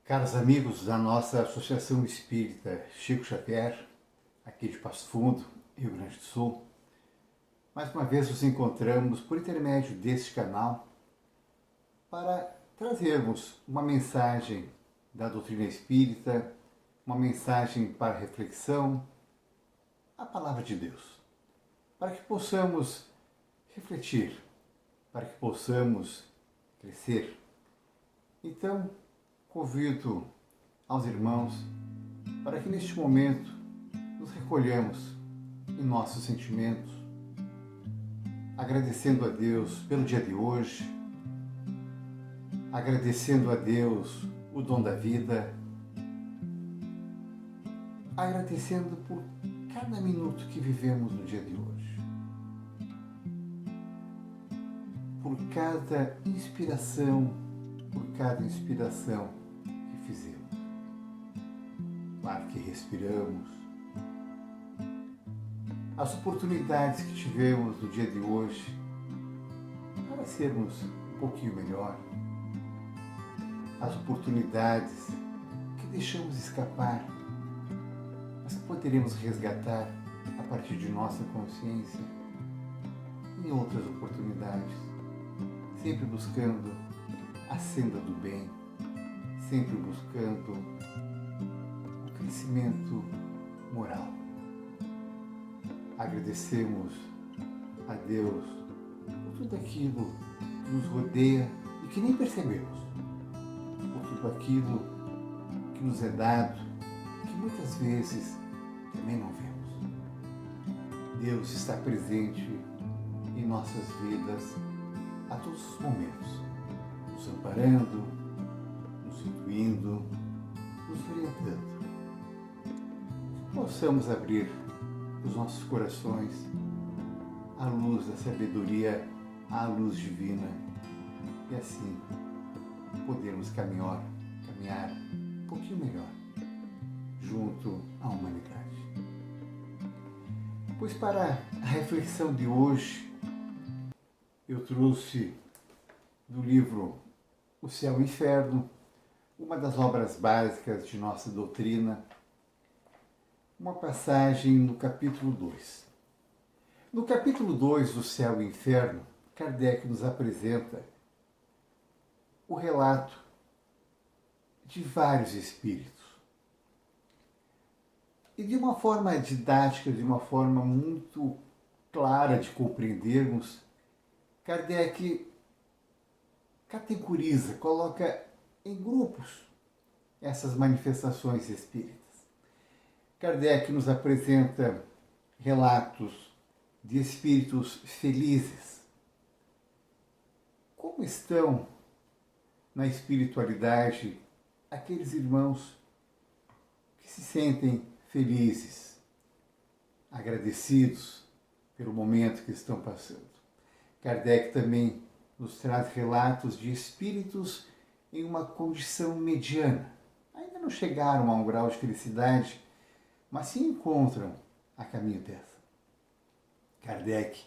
Caros amigos da nossa Associação Espírita Chico Xavier, aqui de Passo Fundo, Rio Grande do Sul, mais uma vez nos encontramos por intermédio deste canal para trazermos uma mensagem da doutrina espírita, uma mensagem para reflexão, a palavra de Deus, para que possamos refletir, para que possamos crescer. Então, convido aos irmãos para que neste momento nos recolhamos em nossos sentimentos, agradecendo a Deus pelo dia de hoje, agradecendo a Deus o dom da vida, agradecendo por cada minuto que vivemos no dia de hoje, por cada inspiração que fizemos. Claro que respiramos, as oportunidades que tivemos no dia de hoje para sermos um pouquinho melhor, as oportunidades que deixamos escapar, mas que poderemos resgatar a partir de nossa consciência em outras oportunidades, sempre buscando a senda do bem, sempre buscando o crescimento moral. Agradecemos a Deus por tudo aquilo que nos rodeia e que nem percebemos, por tudo aquilo que nos é dado, que muitas vezes também não vemos. Deus está presente em nossas vidas a todos os momentos, nos amparando, nos intuindo, nos orientando. Possamos abrir os nossos corações à luz da sabedoria, à luz divina, e assim podermos caminhar um pouquinho melhor junto à humanidade. Pois para a reflexão de hoje, eu trouxe do livro O Céu e o Inferno, uma das obras básicas de nossa doutrina, uma passagem no capítulo 2. No capítulo 2 do Céu e o Inferno, Kardec nos apresenta o relato de vários espíritos. E de uma forma didática, de uma forma muito clara de compreendermos, Kardec categoriza, coloca em grupos essas manifestações espíritas. Kardec nos apresenta relatos de espíritos felizes. Como estão na espiritualidade aqueles irmãos que se sentem felizes, agradecidos pelo momento que estão passando? Kardec também nos traz relatos de espíritos em uma condição mediana. Ainda não chegaram a um grau de felicidade, mas se encontram a caminho dessa. Kardec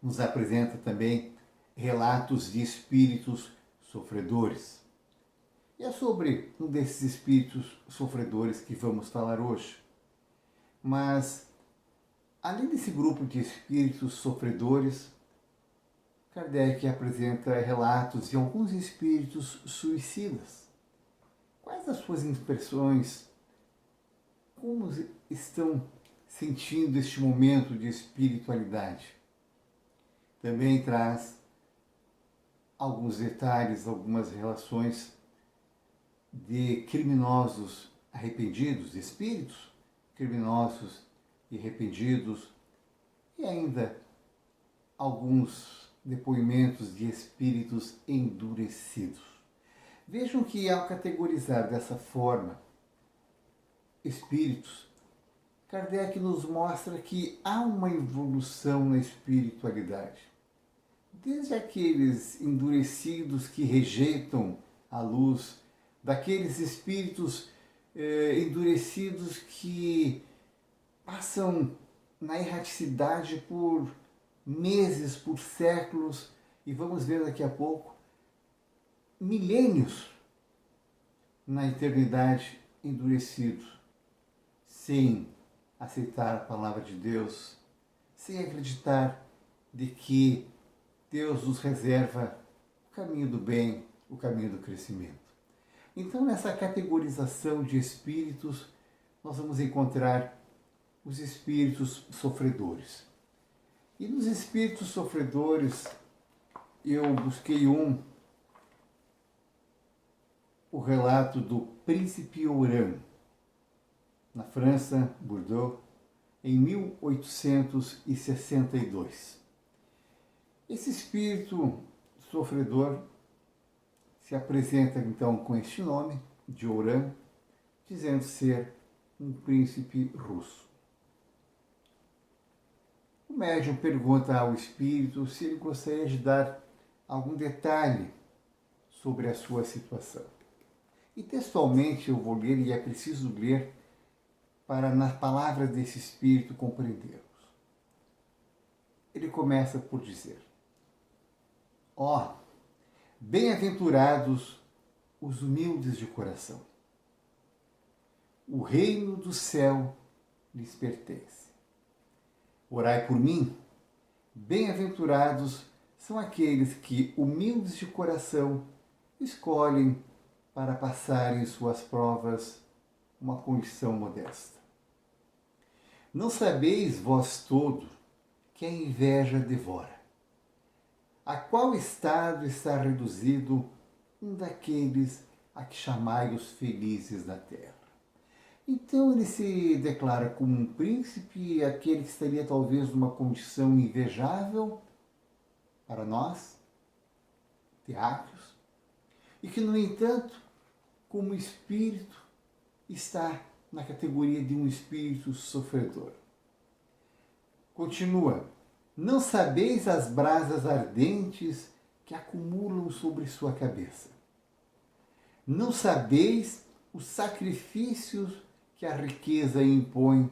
nos apresenta também relatos de espíritos sofredores. E é sobre um desses espíritos sofredores que vamos falar hoje. Mas, além desse grupo de espíritos sofredores, Kardec apresenta relatos de alguns espíritos suicidas. Quais as suas impressões? Como estão sentindo este momento de espiritualidade? Também traz alguns detalhes, algumas relações de criminosos arrependidos, de espíritos criminosos e arrependidos, e ainda alguns depoimentos de espíritos endurecidos. Vejam que ao categorizar dessa forma espíritos, Kardec nos mostra que há uma evolução na espiritualidade. Desde aqueles endurecidos que rejeitam a luz, daqueles espíritos endurecidos que passam na erraticidade por meses, por séculos, e vamos ver daqui a pouco, milênios na eternidade endurecidos, sem aceitar a palavra de Deus, sem acreditar de que Deus nos reserva o caminho do bem, o caminho do crescimento. Então, nessa categorização de espíritos, nós vamos encontrar os espíritos sofredores. E nos espíritos sofredores, eu busquei o relato do príncipe Oran, na França, Bordeaux, em 1862. Esse espírito sofredor se apresenta então com este nome, de Oran, dizendo ser um príncipe russo. O médium pergunta ao espírito se ele gostaria de dar algum detalhe sobre a sua situação. E textualmente eu vou ler, e é preciso ler para, nas palavras desse espírito, compreendermos. Ele começa por dizer: ó, bem-aventurados os humildes de coração. O reino do céu lhes pertence. Orai por mim. Bem-aventurados são aqueles que, humildes de coração, escolhem para passarem suas provas uma condição modesta. Não sabeis vós todo que a inveja devora? A qual estado está reduzido um daqueles a que chamai os felizes da terra? Então ele se declara como um príncipe, aquele que estaria talvez numa condição invejável para nós, terráqueos, e que, no entanto, como espírito, está na categoria de um espírito sofredor. Continua: não sabeis as brasas ardentes que acumulam sobre sua cabeça. Não sabeis os sacrifícios que a riqueza impõe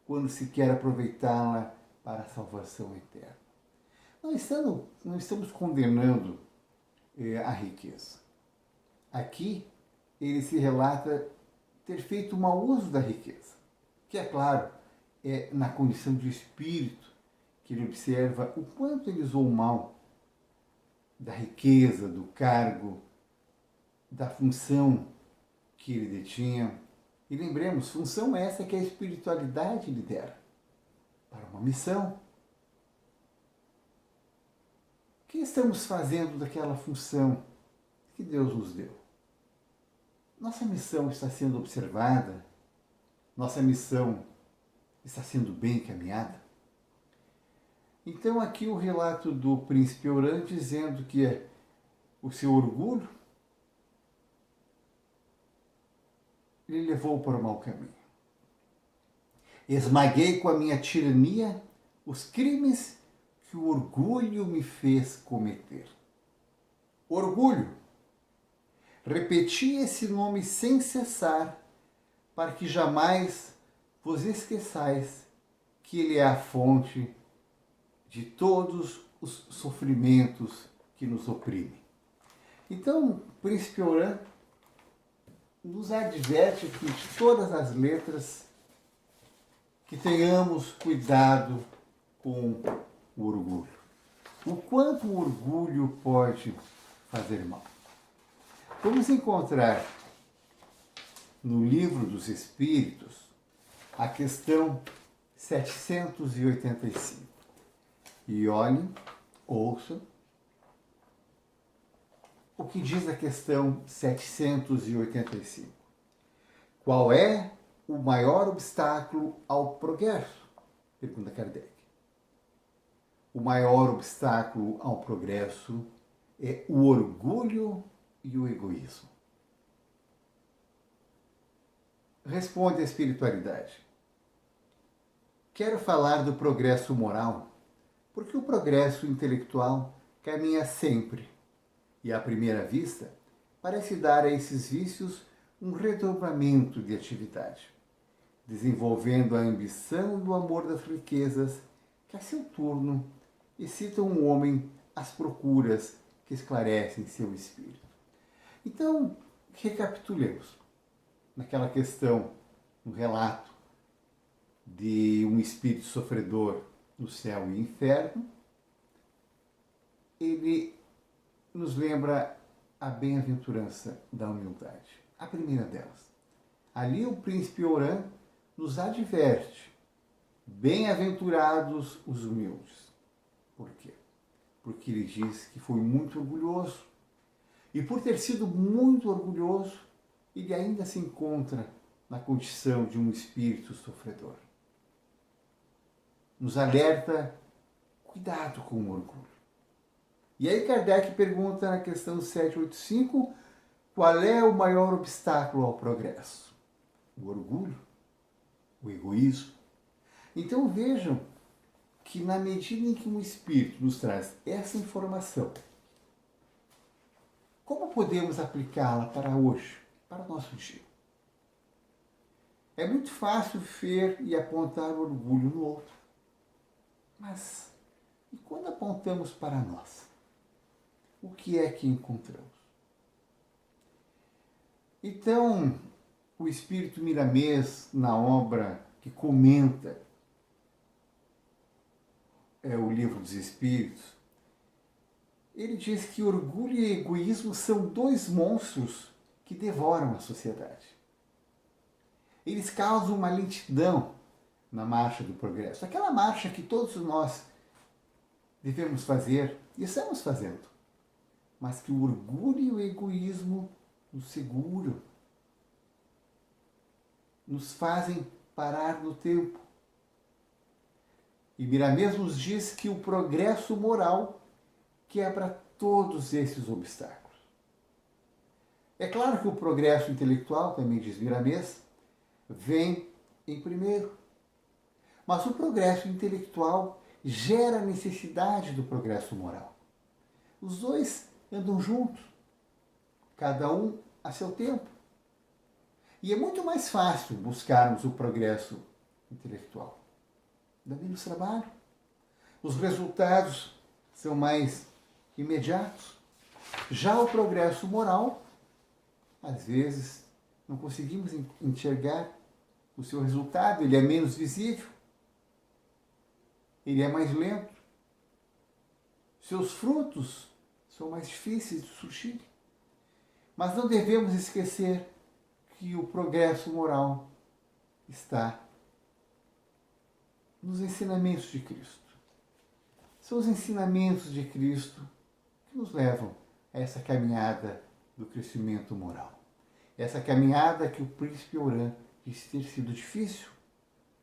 quando se quer aproveitá-la para a salvação eterna. Não estamos condenando a riqueza. Aqui ele se relata ter feito mau uso da riqueza, que, é claro, é na condição de espírito que ele observa o quanto ele usou mal da riqueza, do cargo, da função que ele detinha. E lembremos, função essa que a espiritualidade lhe dera para uma missão. O que estamos fazendo daquela função que Deus nos deu? Nossa missão está sendo observada? Nossa missão está sendo bem encaminhada? Então aqui o relato do príncipe Oran dizendo que o seu orgulho lhe levou para o mau caminho. Esmaguei com a minha tirania os crimes que o orgulho me fez cometer. Orgulho. Repeti esse nome sem cessar, para que jamais vos esqueçais que ele é a fonte de todos os sofrimentos que nos oprimem. Então, o príncipe Oran nos adverte aqui de todas as letras que tenhamos cuidado com o orgulho. O quanto o orgulho pode fazer mal. Vamos encontrar no Livro dos Espíritos a questão 785. E olhem, ouçam o que diz a questão 785. Qual é o maior obstáculo ao progresso? Pergunta Kardec. O maior obstáculo ao progresso é o orgulho e o egoísmo. Responde a espiritualidade. Quero falar do progresso moral, porque o progresso intelectual caminha sempre, e à primeira vista parece dar a esses vícios um redobramento de atividade, desenvolvendo a ambição e o amor das riquezas que, a seu turno, excitam um homem às procuras que esclarecem seu espírito. Então, recapitulemos. naquela questão, no relato de um espírito sofredor no céu e inferno, ele nos lembra a bem-aventurança da humildade. A primeira delas. Ali o príncipe Orã nos adverte: bem-aventurados os humildes. Por quê? Porque ele diz que foi muito orgulhoso. E por ter sido muito orgulhoso, ele ainda se encontra na condição de um espírito sofredor. Nos alerta: cuidado com o orgulho. E aí Kardec pergunta na questão 785, qual é o maior obstáculo ao progresso? O orgulho? O egoísmo? Então vejam que na medida em que um espírito nos traz essa informação, como podemos aplicá-la para hoje, para o nosso dia? É muito fácil ver e apontar o orgulho no outro. Mas e quando apontamos para nós? O que é que encontramos? Então, o Espírito Miramês, na obra que comenta o Livro dos Espíritos, ele diz que orgulho e egoísmo são dois monstros que devoram a sociedade. Eles causam uma lentidão na marcha do progresso. Aquela marcha que todos nós devemos fazer e estamos fazendo. Mas que o orgulho e o egoísmo nos seguram, nos fazem parar no tempo. E Miramês nos diz que o progresso moral quebra todos esses obstáculos. É claro que o progresso intelectual, também diz Miramês, vem em primeiro. Mas o progresso intelectual gera a necessidade do progresso moral. Os dois andam juntos, cada um a seu tempo. E é muito mais fácil buscarmos o progresso intelectual. Dá menos trabalho. Os resultados são mais imediatos. Já o progresso moral, às vezes, não conseguimos enxergar o seu resultado, ele é menos visível, ele é mais lento. Seus frutos são mais difíceis de surgir. Mas não devemos esquecer que o progresso moral está nos ensinamentos de Cristo. São os ensinamentos de Cristo que nos levam a essa caminhada do crescimento moral. Essa caminhada que o príncipe Orã disse ter sido difícil,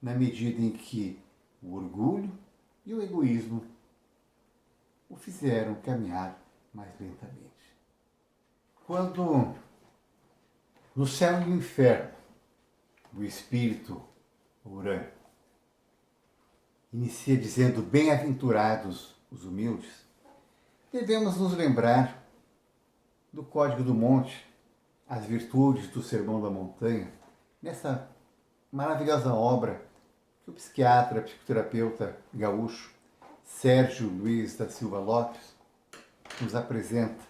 na medida em que o orgulho e o egoísmo o fizeram caminhar mais lentamente. Quando no céu e no inferno o espírito Orã inicia dizendo bem-aventurados os humildes, devemos nos lembrar do Código do Monte, as virtudes do Sermão da Montanha, nessa maravilhosa obra que o psiquiatra, psicoterapeuta gaúcho Sérgio Luiz da Silva Lopes nos apresenta.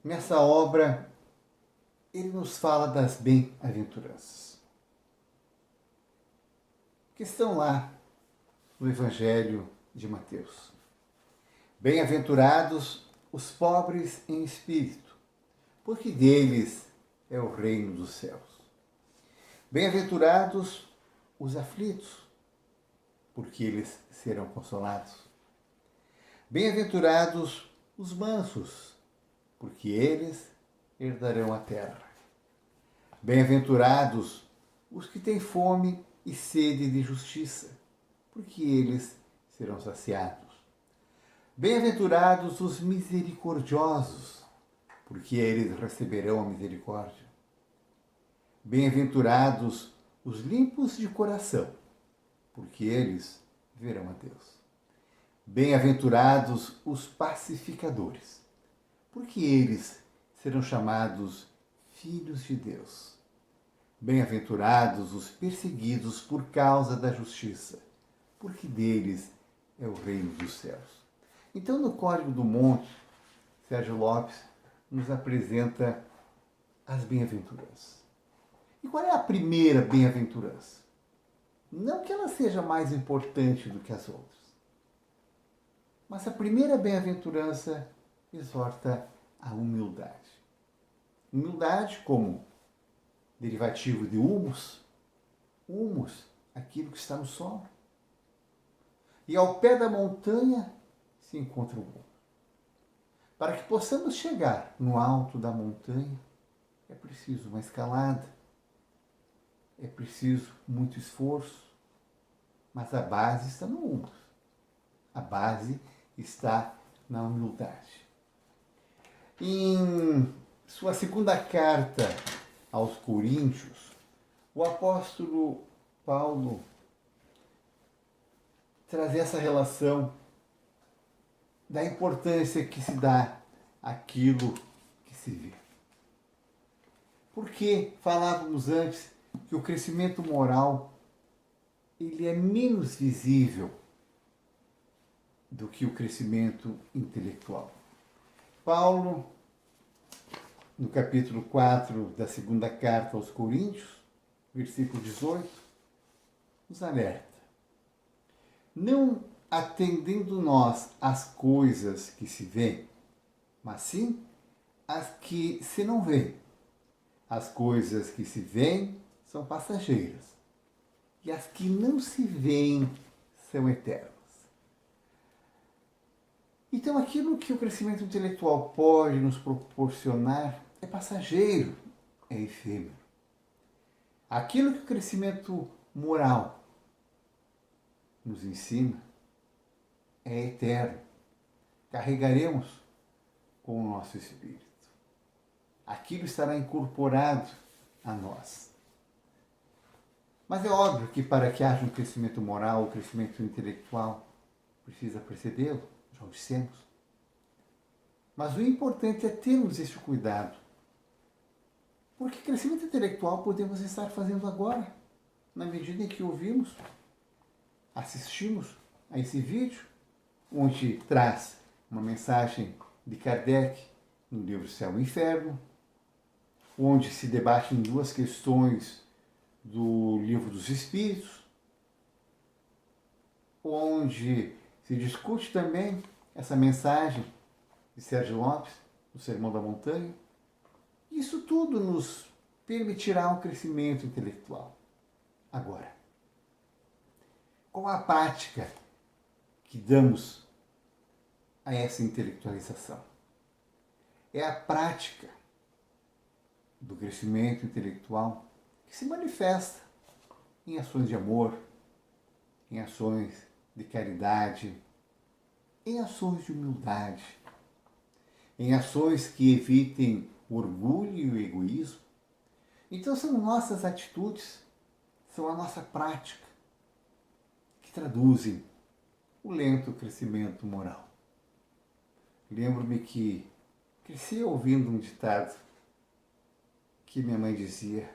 Nessa obra, ele nos fala das bem-aventuranças, que estão lá no Evangelho de Mateus. Bem-aventurados os pobres em espírito, porque deles é o reino dos céus. Bem-aventurados os aflitos, porque eles serão consolados. Bem-aventurados os mansos, porque eles herdarão a terra. Bem-aventurados os que têm fome e sede de justiça, porque eles serão saciados. Bem-aventurados os misericordiosos, porque eles receberão a misericórdia. Bem-aventurados os limpos de coração, porque eles verão a Deus. Bem-aventurados os pacificadores, porque eles serão chamados filhos de Deus. Bem-aventurados os perseguidos por causa da justiça, porque deles é o reino dos céus. Então, no Código do Monte, Sérgio Lopes nos apresenta as bem-aventuranças. E qual é a primeira bem-aventurança? Não que ela seja mais importante do que as outras, mas a primeira bem-aventurança exorta a humildade. Humildade como derivativo de humus, aquilo que está no solo. E ao pé da montanha se encontra o mundo. Para que possamos chegar no alto da montanha, é preciso uma escalada, é preciso muito esforço, mas a base está no humus. A base está na humildade. Em sua segunda carta aos Coríntios, o apóstolo Paulo traz essa relação da importância que se dá àquilo que se vê. Porque falávamos antes que o crescimento moral ele é menos visível do que o crescimento intelectual. Paulo, no capítulo 4 da segunda carta aos Coríntios, versículo 18, nos alerta. Não atendendo nós às coisas que se veem, mas sim às que se não veem. As coisas que se veem são passageiras, e as que não se veem são eternas. Então, aquilo que o crescimento intelectual pode nos proporcionar é passageiro, é efêmero. Aquilo que o crescimento moral nos ensina é eterno. Carregaremos com o nosso espírito. Aquilo estará incorporado a nós. Mas é óbvio que para que haja um crescimento moral, um crescimento intelectual, precisa precedê-lo, já o dissemos. Mas o importante é termos esse cuidado. Porque crescimento intelectual podemos estar fazendo agora, na medida em que ouvimos, assistimos a esse vídeo, onde traz uma mensagem de Kardec no livro Céu e Inferno, onde se debatem duas questões do Livro dos Espíritos, onde se discute também essa mensagem de Sérgio Lopes, do Sermão da Montanha. Isso tudo nos permitirá um crescimento intelectual. Agora, qual a prática que damos a essa intelectualização? É a prática do crescimento intelectual que se manifesta em ações de amor, em ações de caridade, em ações de humildade, em ações que evitem o orgulho e o egoísmo. Então são nossas atitudes, são a nossa prática que traduzem o lento crescimento moral. Lembro-me que cresci ouvindo um ditado que minha mãe dizia: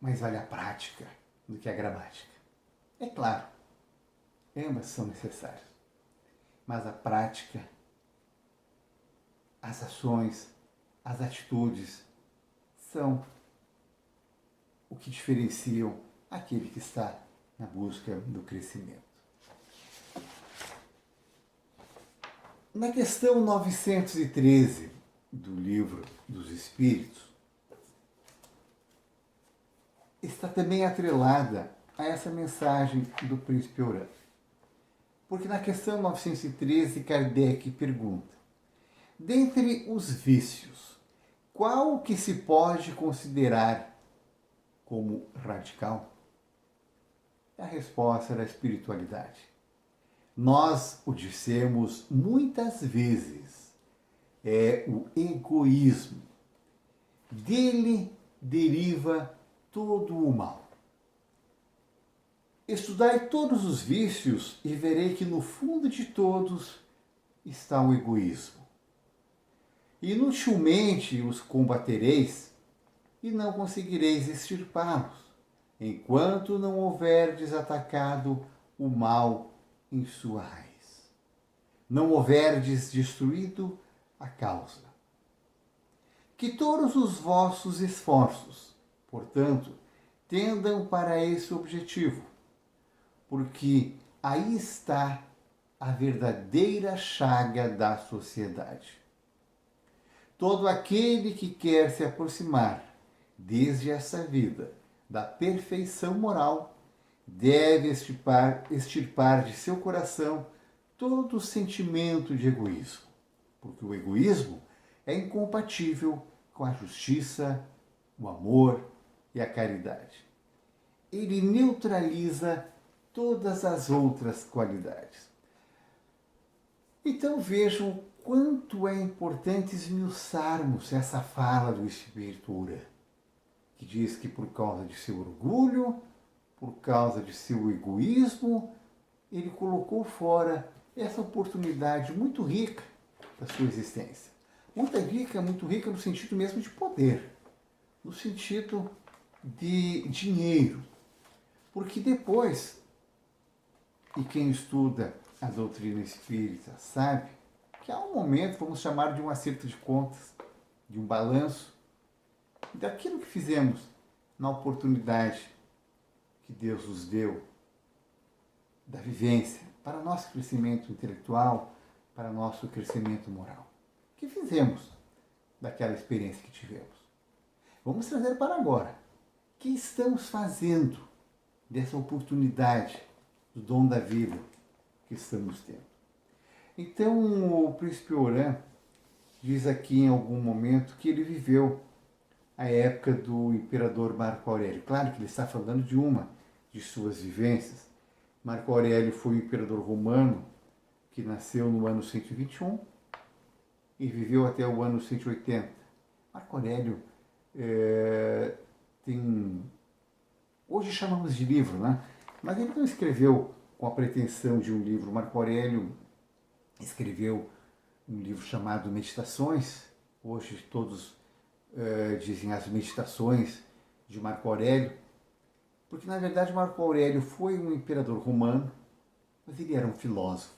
mais vale a prática do que a gramática. É claro, ambas são necessárias, mas a prática, as ações, as atitudes são o que diferenciam aquele que está na busca do crescimento. Na questão 913 do Livro dos Espíritos, está também atrelada a essa mensagem do Príncipe Orano. Porque na questão 913, Kardec pergunta: dentre os vícios, qual que se pode considerar como radical? A resposta era a espiritualidade. Nós o dissemos muitas vezes, é o egoísmo. Dele deriva todo o mal. Estudai todos os vícios e verei que no fundo de todos está o egoísmo. Inutilmente os combatereis e não conseguireis extirpá-los, enquanto não houverdes atacado o mal em sua raiz. Não houverdes destruído a causa. Que todos os vossos esforços, Portanto, tendam para esse objetivo, porque aí está a verdadeira chaga da sociedade. Todo aquele que quer se aproximar, desde essa vida, da perfeição moral, deve extirpar de seu coração todo o sentimento de egoísmo, porque o egoísmo é incompatível com a justiça, o amor e a caridade. Ele neutraliza todas as outras qualidades. Então vejam quanto é importante esmiuçarmos essa fala do Espírito Ura, que diz que por causa de seu orgulho, por causa de seu egoísmo, ele colocou fora essa oportunidade muito rica da sua existência. Muito rica no sentido mesmo de poder, no sentido de dinheiro. Porque depois, e quem estuda a doutrina espírita sabe, que há um momento, vamos chamar de um acerto de contas, de um balanço, daquilo que fizemos na oportunidade que Deus nos deu, da vivência, para nosso crescimento intelectual, para nosso crescimento moral. O que fizemos daquela experiência que tivemos? Vamos trazer para agora. O que estamos fazendo dessa oportunidade, do dom da vida que estamos tendo? Então, o príncipe Oran diz aqui em algum momento que ele viveu a época do imperador Marco Aurélio. Claro que ele está falando de uma de suas vivências. Marco Aurélio foi um imperador romano que nasceu no ano 121 e viveu até o ano 180. Marco Aurélio hoje chamamos de livro, né? Mas ele não escreveu com a pretensão de um livro. Marco Aurélio escreveu um livro chamado Meditações. Hoje todos dizem as Meditações de Marco Aurélio, porque na verdade Marco Aurélio foi um imperador romano, mas ele era um filósofo.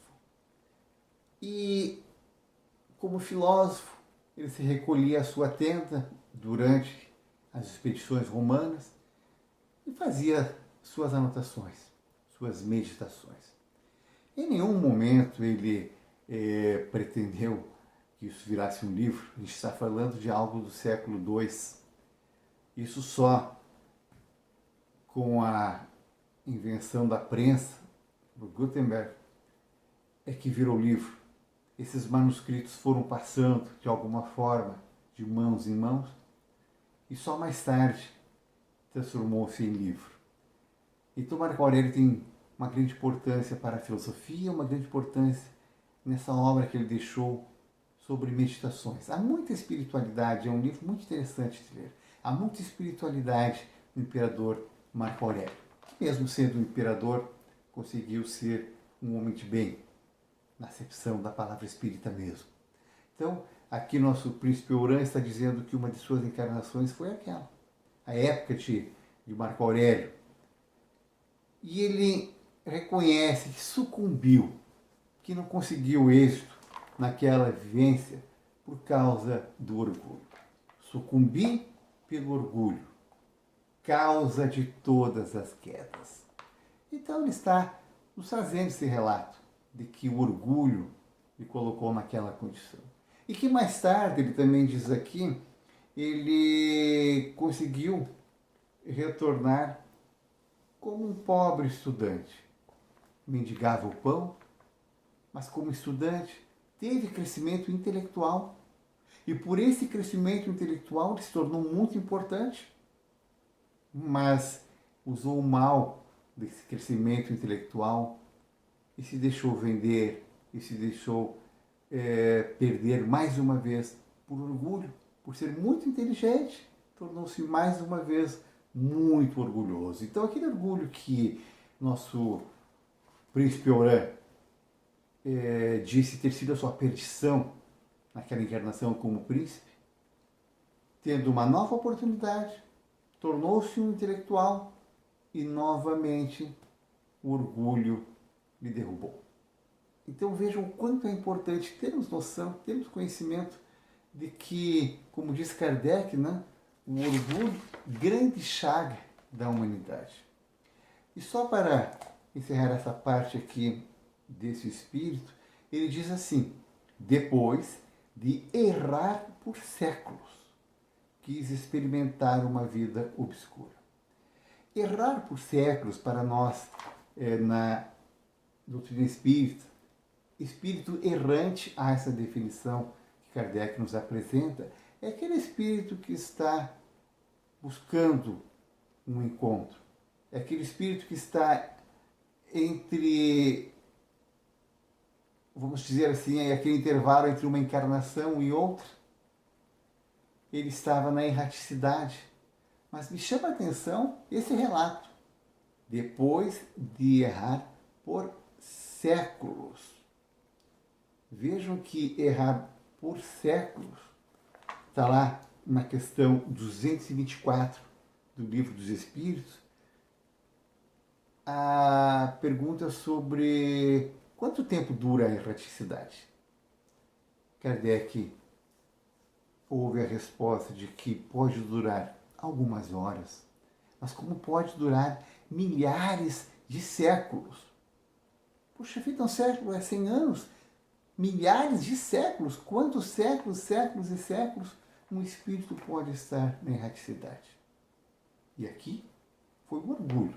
E como filósofo, ele se recolhia à sua tenda durante as expedições romanas e fazia suas anotações, suas meditações. Em nenhum momento ele pretendeu que isso virasse um livro. A gente está falando de algo do século II. Isso só com a invenção da prensa, do Gutenberg, é que virou livro. Esses manuscritos foram passando, de alguma forma, de mãos em mãos, e só mais tarde transformou-se em livro. Então Marco Aurélio tem uma grande importância para a filosofia, uma grande importância nessa obra que ele deixou sobre meditações. Há muita espiritualidade, é um livro muito interessante de ler. Há muita espiritualidade no imperador Marco Aurélio, que mesmo sendo um imperador, conseguiu ser um homem de bem, na acepção da palavra espírita mesmo. Então, aqui nosso príncipe Oran está dizendo que uma de suas encarnações foi aquela, a época de Marco Aurélio. E ele reconhece que sucumbiu, que não conseguiu êxito naquela vivência por causa do orgulho. Sucumbi pelo orgulho, causa de todas as quedas. Então ele está nos trazendo esse relato de que o orgulho lhe colocou naquela condição. E que mais tarde, ele também diz aqui, ele conseguiu retornar como um pobre estudante. Mendigava o pão, mas como estudante teve crescimento intelectual. E por esse crescimento intelectual ele se tornou muito importante, mas usou o mal desse crescimento intelectual e se deixou vender, e se deixou perder mais uma vez por orgulho, por ser muito inteligente, tornou-se mais uma vez muito orgulhoso. Então aquele orgulho que nosso príncipe Oran disse ter sido a sua perdição naquela encarnação como príncipe, tendo uma nova oportunidade, tornou-se um intelectual e novamente o orgulho lhe derrubou. Então vejam o quanto é importante termos noção, termos conhecimento de que, como diz Kardec, né, o orgulho, grande chaga da humanidade. E só para encerrar essa parte aqui desse espírito, ele diz assim: depois de errar por séculos, quis experimentar uma vida obscura. Errar por séculos, para nós, na doutrina espírita, espírito errante, a essa definição que Kardec nos apresenta, é aquele espírito que está buscando um encontro. É aquele espírito que está entre, vamos dizer assim, é aquele intervalo entre uma encarnação e outra. Ele estava na erraticidade. Mas me chama a atenção esse relato. Depois de errar por séculos. Vejam que errar por séculos está lá na questão 224 do Livro dos Espíritos, a pergunta sobre quanto tempo dura a erraticidade. Kardec houve a resposta de que pode durar algumas horas, mas como pode durar milhares de séculos? Puxa vida, um século é 100 anos, milhares de séculos. Quantos séculos, séculos e séculos um espírito pode estar na erraticidade? E aqui foi o orgulho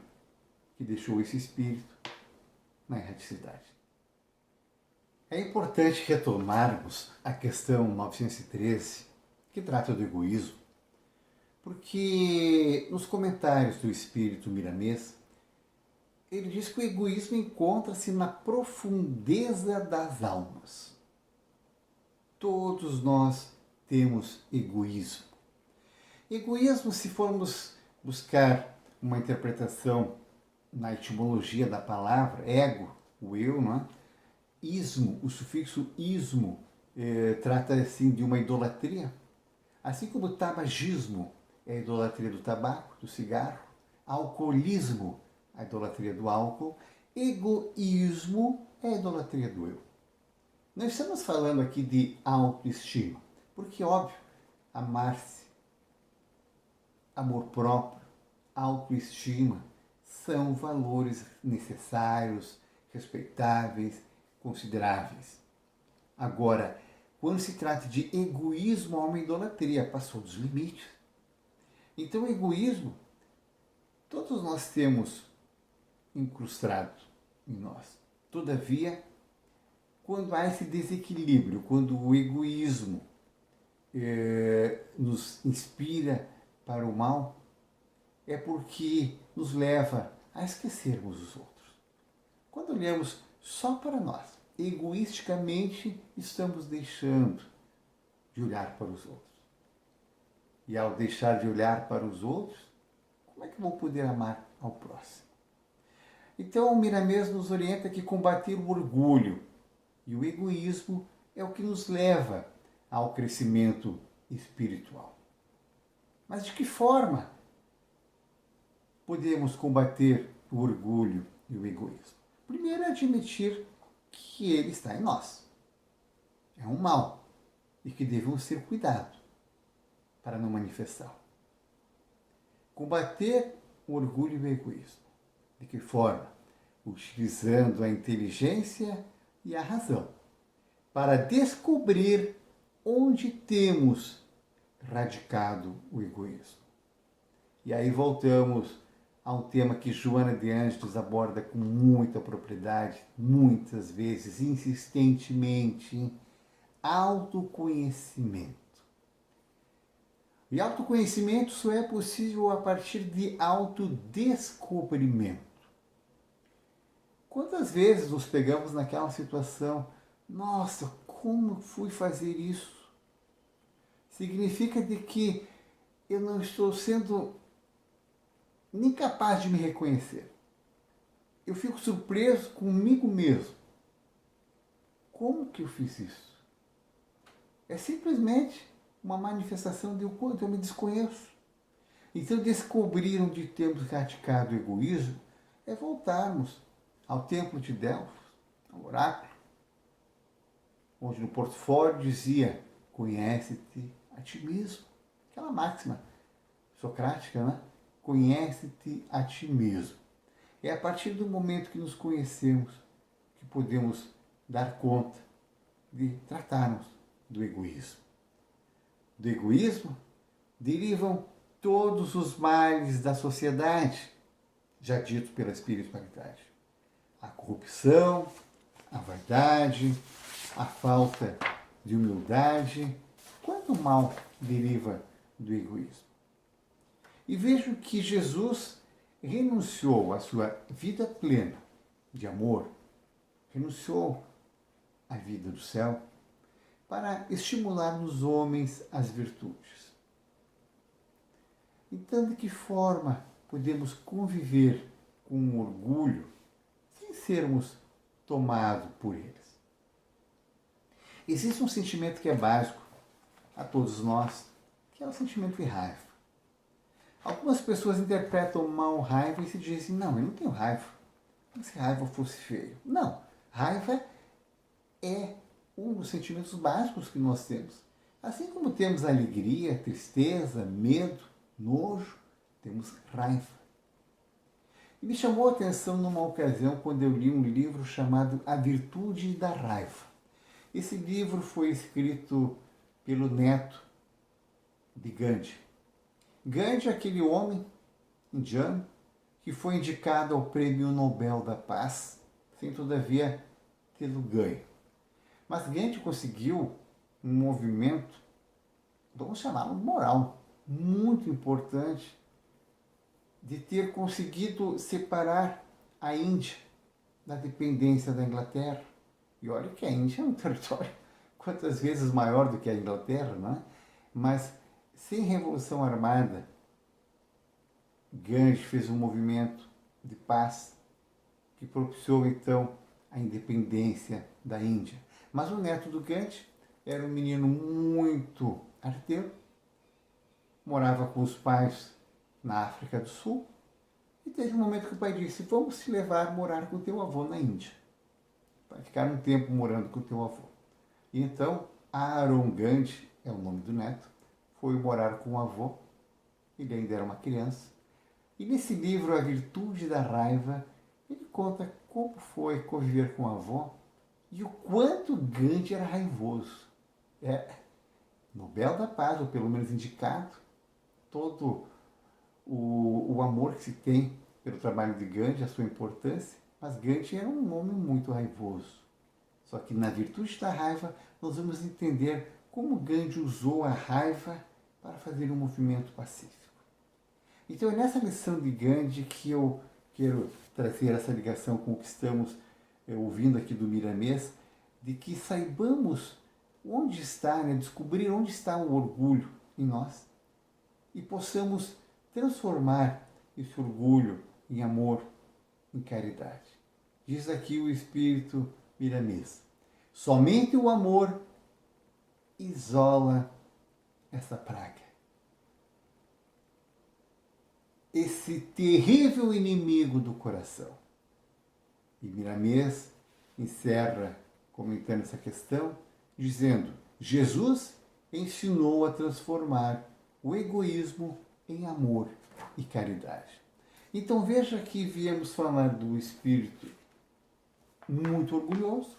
que deixou esse espírito na erraticidade. É importante retomarmos a questão 913, que trata do egoísmo, porque nos comentários do espírito Miramês, ele diz que o egoísmo encontra-se na profundeza das almas. Todos nós temos egoísmo. Egoísmo, se formos buscar uma interpretação na etimologia da palavra, ego, o eu, não é? Ismo, o sufixo ismo, trata assim de uma idolatria. Assim como o tabagismo é a idolatria do tabaco, do cigarro, alcoolismo, a idolatria do álcool, egoísmo é a idolatria do eu. Nós estamos falando aqui de autoestima, porque, óbvio, amar-se, amor próprio, autoestima, são valores necessários, respeitáveis, consideráveis. Agora, quando se trata de egoísmo, há uma idolatria, passou dos limites. Então, o egoísmo, todos nós temos incrustado em nós. Todavia, quando há esse desequilíbrio, quando o egoísmo nos inspira para o mal, é porque nos leva a esquecermos os outros. Quando olhamos só para nós, egoisticamente estamos deixando de olhar para os outros. E ao deixar de olhar para os outros, como é que vou poder amar ao próximo? Então, o Miramês nos orienta que combater o orgulho e o egoísmo é o que nos leva ao crescimento espiritual. Mas de que forma podemos combater o orgulho e o egoísmo? Primeiro, é admitir que ele está em nós. É um mal e que devemos ser cuidados para não manifestá-lo. Combater o orgulho e o egoísmo. De que forma? Utilizando a inteligência e a razão para descobrir onde temos radicado o egoísmo. E aí voltamos a um tema que Joana de Ângeles aborda com muita propriedade, muitas vezes, insistentemente: autoconhecimento. E autoconhecimento só é possível a partir de autodescobrimento. Quantas vezes nos pegamos naquela situação: nossa, como fui fazer isso? Significa de que eu não estou sendo nem capaz de me reconhecer. Eu fico surpreso comigo mesmo. Como que eu fiz isso? É simplesmente uma manifestação de o quanto eu me desconheço. Então, descobrir onde temos radicado o egoísmo é voltarmos ao templo de Delfos, ao oráculo, onde no portfólio dizia: conhece-te a ti mesmo. Aquela máxima socrática, né? Conhece-te a ti mesmo. É a partir do momento que nos conhecemos que podemos dar conta de tratarmos do egoísmo. Do egoísmo derivam todos os males da sociedade, já dito pela espiritualidade. A corrupção, a vaidade, a falta de humildade. Quanto mal deriva do egoísmo? E vejo que Jesus renunciou à sua vida plena de amor, renunciou à vida do céu para estimular nos homens as virtudes. Então, de que forma podemos conviver com o orgulho sem sermos tomados por eles? Existe um sentimento que é básico a todos nós, que é o sentimento de raiva. Algumas pessoas interpretam mal raiva e se dizem, não, eu não tenho raiva. Como se raiva fosse feio. Não, raiva é um dos sentimentos básicos que nós temos. Assim como temos alegria, tristeza, medo, nojo, temos raiva. E me chamou a atenção numa ocasião quando eu li um livro chamado A Virtude da Raiva. Esse livro foi escrito pelo neto de Gandhi. Gandhi é aquele homem indiano que foi indicado ao Prêmio Nobel da Paz, sem todavia tê-lo ganho. Mas Gandhi conseguiu um movimento, vamos chamá-lo moral, muito importante, de ter conseguido separar a Índia da dependência da Inglaterra. E olha que a Índia é um território quantas vezes maior do que a Inglaterra, não é? Mas sem revolução armada, Gandhi fez um movimento de paz que propiciou então a independência da Índia. Mas o neto do Gandhi era um menino muito arteiro, morava com os pais na África do Sul, e teve um momento que o pai disse, vamos te levar a morar com o teu avô na Índia. Vai ficar um tempo morando com o teu avô. E então, Aaron Gandhi, é o nome do neto, foi morar com o avô, ele ainda era uma criança, e nesse livro, A Virtude da Raiva, ele conta como foi conviver com o avô e o quanto Gandhi era raivoso. É Nobel da Paz, ou pelo menos indicado, todo o amor que se tem pelo trabalho de Gandhi, a sua importância, mas Gandhi era um homem muito raivoso. Só que na virtude da raiva, nós vamos entender como Gandhi usou a raiva para fazer um movimento pacífico. Então é nessa lição de Gandhi que eu quero trazer essa ligação com o que estamos ouvindo aqui do Miramês, de que saibamos onde está, descobrir onde está o orgulho em nós e possamos transformar esse orgulho em amor, em caridade. Diz aqui o Espírito Miramês, somente o amor isola essa praga. Esse terrível inimigo do coração. E Miramês encerra comentando essa questão, dizendo, Jesus ensinou a transformar o egoísmo em amor e caridade. Então veja que viemos falar do espírito muito orgulhoso,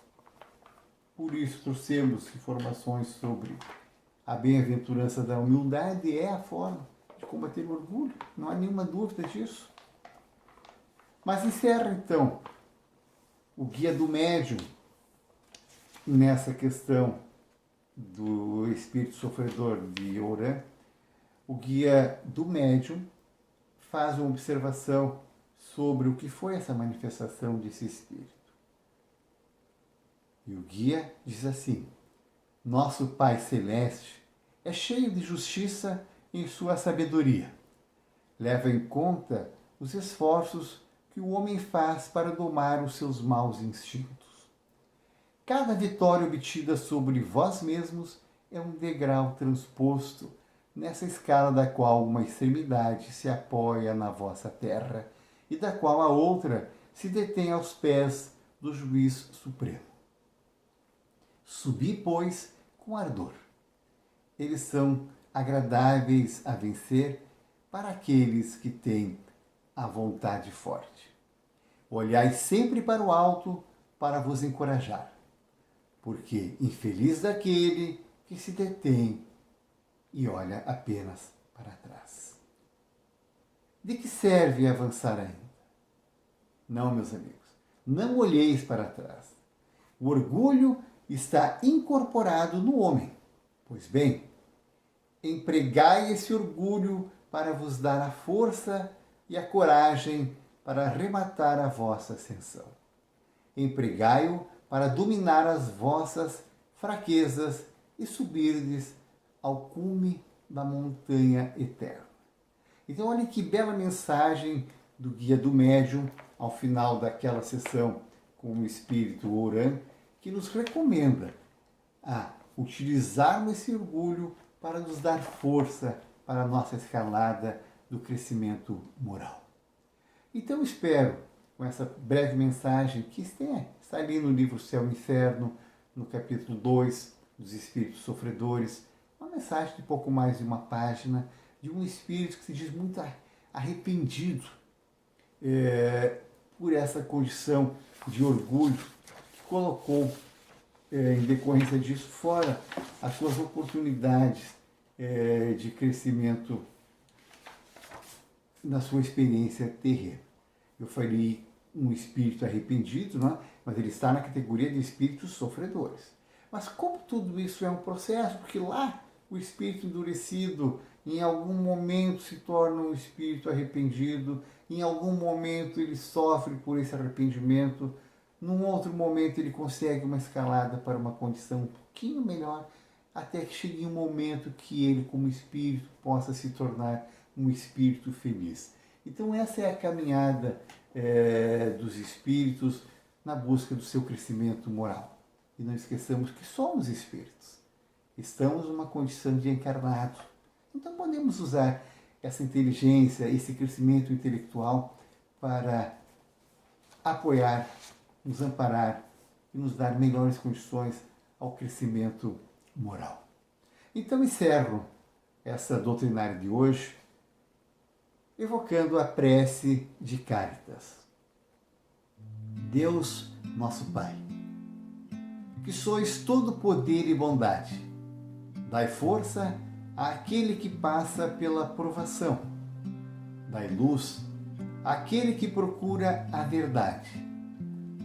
por isso trouxemos informações sobre a bem-aventurança da humildade, é a forma de combater o orgulho, não há nenhuma dúvida disso. Mas encerra então o guia do médium nessa questão do espírito sofredor de Orã. O guia do médium faz uma observação sobre o que foi essa manifestação desse espírito. E o guia diz assim, nosso Pai Celeste é cheio de justiça em sua sabedoria. Leva em conta os esforços que o homem faz para domar os seus maus instintos. Cada vitória obtida sobre vós mesmos é um degrau transposto nessa escala da qual uma extremidade se apoia na vossa terra e da qual a outra se detém aos pés do juiz supremo. Subi, pois, com ardor. Eles são agradáveis a vencer para aqueles que têm a vontade forte. Olhai sempre para o alto para vos encorajar, porque infeliz daquele que se detém e olha apenas para trás. De que serve avançar ainda? Não, meus amigos, não olheis para trás. O orgulho está incorporado no homem. Pois bem, empregai esse orgulho para vos dar a força e a coragem para arrematar a vossa ascensão. Empregai-o para dominar as vossas fraquezas e subirdes ao cume da montanha eterna. Então, olha que bela mensagem do Guia do Médium ao final daquela sessão com o Espírito Oran, que nos recomenda a utilizarmos esse orgulho para nos dar força para a nossa escalada do crescimento moral. Então, espero, com essa breve mensagem, que está ali no livro Céu e Inferno, no capítulo 2, dos Espíritos Sofredores, uma mensagem de pouco mais de uma página, de um espírito que se diz muito arrependido por essa condição de orgulho que colocou, em decorrência disso, fora as suas oportunidades de crescimento na sua experiência terrena. Eu falei um espírito arrependido, não é? Mas ele está na categoria de espíritos sofredores. Mas como tudo isso é um processo, porque lá o espírito endurecido em algum momento se torna um espírito arrependido, em algum momento ele sofre por esse arrependimento, num outro momento ele consegue uma escalada para uma condição um pouquinho melhor, até que chegue um momento que ele, como espírito, possa se tornar um espírito feliz. Então essa é a caminhada dos espíritos na busca do seu crescimento moral. E não esqueçamos que somos espíritos. Estamos numa condição de encarnado. Então podemos usar essa inteligência, esse crescimento intelectual para apoiar, nos amparar e nos dar melhores condições ao crescimento moral. Então encerro essa doutrinária de hoje evocando a prece de Cáritas. Deus, nosso Pai, que sois todo poder e bondade, dai força àquele que passa pela provação, dai luz àquele que procura a verdade,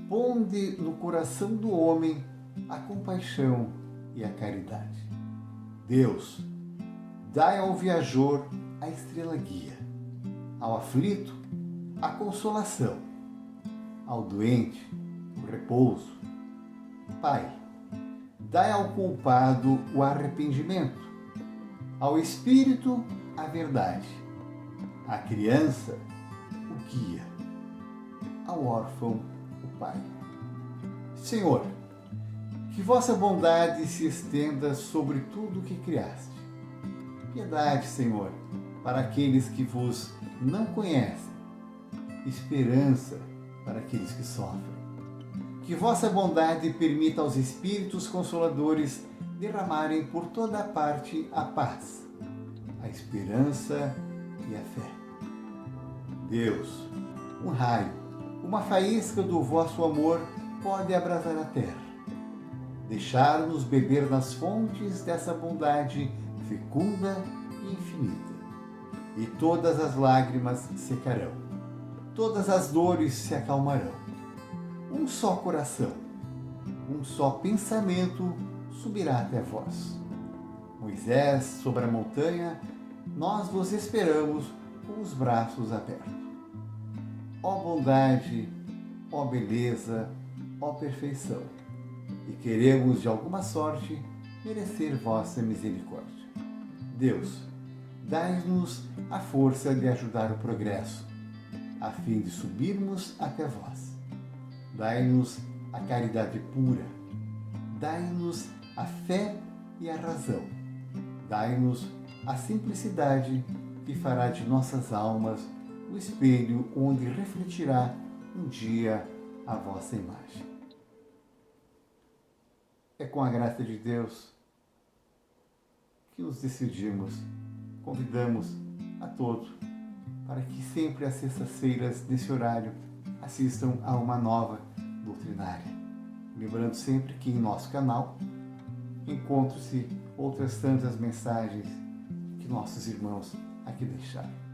ponde no coração do homem a compaixão e a caridade. Deus, dai ao viajor a estrela guia, ao aflito a consolação, ao doente o repouso. Pai, dai ao culpado o arrependimento, ao espírito a verdade, à criança o guia, ao órfão o Pai. Senhor, que vossa bondade se estenda sobre tudo o que criaste. Piedade, Senhor, para aqueles que vos não conhecem, esperança para aqueles que sofrem. Que vossa bondade permita aos Espíritos Consoladores derramarem por toda a parte a paz, a esperança e a fé. Deus, um raio, uma faísca do vosso amor pode abrasar a terra, deixar-nos beber nas fontes dessa bondade fecunda e infinita. E todas as lágrimas secarão, todas as dores se acalmarão. Um só coração, um só pensamento subirá até vós. Moisés, sobre a montanha, nós vos esperamos com os braços abertos. Ó bondade, ó beleza, ó perfeição, e queremos de alguma sorte merecer vossa misericórdia. Deus, dai-nos a força de ajudar o progresso, a fim de subirmos até vós. Dai-nos a caridade pura, dai-nos a fé e a razão, dai-nos a simplicidade que fará de nossas almas o espelho onde refletirá um dia a vossa imagem. É com a graça de Deus que nos decidimos, convidamos a todos, para que sempre às sextas-feiras, nesse horário, assistam a uma nova doutrinária. Lembrando sempre que em nosso canal encontram-se outras tantas mensagens que nossos irmãos aqui deixaram.